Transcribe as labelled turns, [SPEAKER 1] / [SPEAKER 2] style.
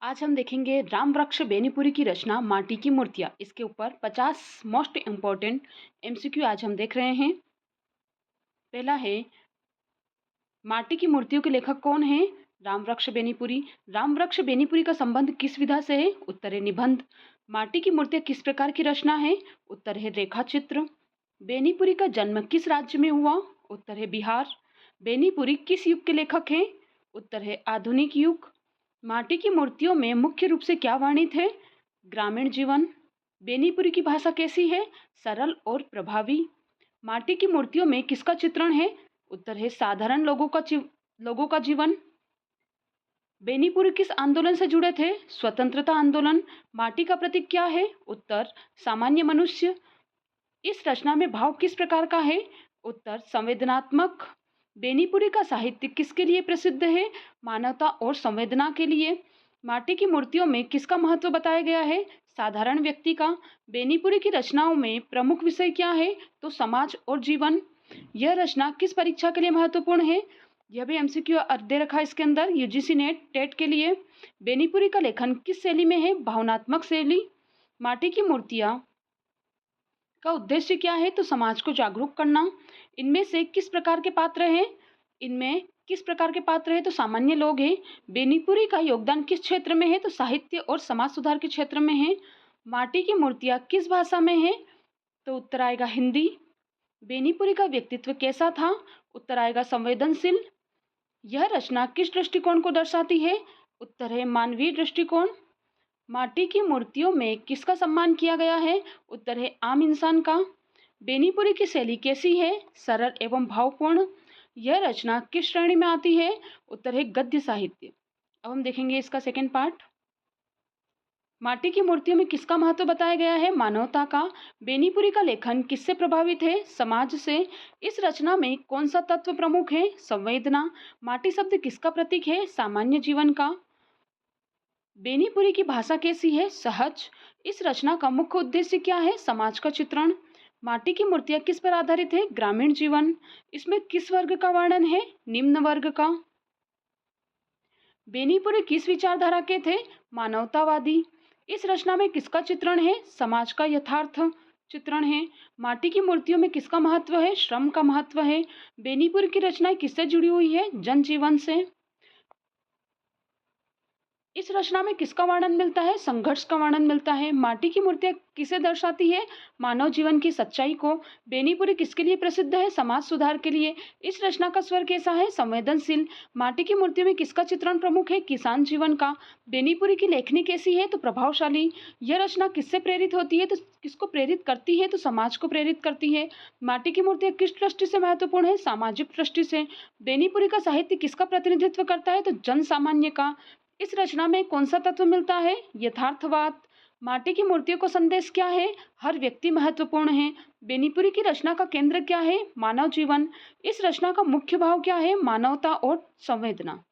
[SPEAKER 1] आज हम देखेंगे राम वृक्ष बेनीपुरी की रचना माटी की मूर्तियाँ। इसके ऊपर 50 मोस्ट इम्पोर्टेंट एमसीक्यू आज हम देख रहे हैं। पहला है, माटी की मूर्तियों के लेखक कौन है? राम वृक्ष बेनीपुरी। राम वृक्ष बेनीपुरी का संबंध किस विधा से है? उत्तर है निबंध। माटी की मूर्तियाँ किस प्रकार की रचना है? उत्तर है रेखा चित्र। बेनीपुरी का जन्म किस राज्य में हुआ? उत्तर है बिहार। बेनीपुरी किस युग के लेखक हैं? उत्तर है आधुनिक युग। माटी की मूर्तियों में मुख्य रूप से क्या वर्णित है? ग्रामीण जीवन। बेनीपुरी की भाषा कैसी है? सरल और प्रभावी। माटी की मूर्तियों में किसका चित्रण है? उत्तर है साधारण लोगों का जीवन। बेनीपुरी किस आंदोलन से जुड़े थे? स्वतंत्रता आंदोलन। माटी का प्रतीक क्या है? उत्तर सामान्य मनुष्य। इस रचना में भाव किस प्रकार का है? उत्तर संवेदनात्मक। बेनीपुरी का साहित्य किसके लिए प्रसिद्ध है? मानवता और संवेदना के लिए। माटी की मूर्तियों में किसका महत्व बताया गया है? साधारण व्यक्ति का। बेनीपुरी की रचनाओं में प्रमुख विषय क्या है? तो समाज और जीवन। यह रचना किस परीक्षा के लिए महत्वपूर्ण है? यह भी एमसीक्यू दे रखा है इसके अंदर, यूजीसी नेट टेट के लिए। बेनीपुरी का लेखन किस शैली में है? भावनात्मक शैली। माटी की मूर्तियाँ का उद्देश्य क्या है? तो समाज को जागरूक करना। इनमें से किस प्रकार के पात्र हैं? इनमें किस प्रकार के पात्र हैं? तो सामान्य लोग हैं। बेनीपुरी का योगदान किस क्षेत्र में है? तो साहित्य और समाज सुधार के क्षेत्र में है। माटी की मूर्तियाँ किस भाषा में है? तो उत्तर आएगा हिंदी। बेनीपुरी का व्यक्तित्व कैसा था? उत्तर आएगा संवेदनशील। यह रचना किस दृष्टिकोण को दर्शाती है? उत्तर है मानवीय दृष्टिकोण। माटी की मूर्तियों में किसका सम्मान किया गया है? उत्तर है आम इंसान का। बेनीपुरी की शैली कैसी है? सरल एवं भावपूर्ण। यह रचना किस श्रेणी में आती है? उत्तर है गद्य साहित्य। अब हम देखेंगे इसका सेकंड पार्ट। माटी की मूर्तियों में किसका महत्व बताया गया है? मानवता का। बेनीपुरी का लेखन किससे प्रभावित है? समाज से। इस रचना में कौन सा तत्व प्रमुख है? संवेदना। माटी शब्द किसका प्रतीक है? सामान्य जीवन का। बेनीपुरी की भाषा कैसी है? सहज। इस रचना का मुख्य उद्देश्य क्या है? समाज का चित्रण। माटी की मूर्तियाँ किस पर आधारित है? ग्रामीण जीवन। इसमें किस वर्ग का वर्णन है? निम्न वर्ग का। बेनीपुरी किस विचारधारा के थे? मानवतावादी। इस रचना में किसका चित्रण है? समाज का यथार्थ चित्रण है। माटी की मूर्तियों में किसका महत्व है? श्रम का महत्व है। बेनीपुरी की रचनाएं किससे जुड़ी हुई है? जनजीवन से। इस रचना में किसका वर्णन मिलता है? संघर्ष का वर्णन मिलता है। माटी की मूर्तियाँ किसे दर्शाती है? मानव जीवन की सच्चाई को। बेनीपुरी किसके लिए प्रसिद्ध है? समाज सुधार के लिए। इस रचना का स्वर कैसा है? संवेदनशील। माटी की मूर्तियों में किसका चित्रण प्रमुख है? किसान जीवन का। बेनीपुरी की लेखनी कैसी है? तो प्रभावशाली। यह रचना किससे प्रेरित होती है? तो किसको प्रेरित करती है? तो समाज को प्रेरित करती है। माटी की मूर्तियाँ किस दृष्टि से महत्वपूर्ण है? सामाजिक दृष्टि से। बेनीपुरी का साहित्य किसका प्रतिनिधित्व करता है? तो जन सामान्य का। इस रचना में कौन सा तत्व मिलता है? यथार्थवाद। माटी की मूर्तियों का संदेश क्या है? हर व्यक्ति महत्वपूर्ण है। बेनीपुरी की रचना का केंद्र क्या है? मानव जीवन। इस रचना का मुख्य भाव क्या है? मानवता और संवेदना।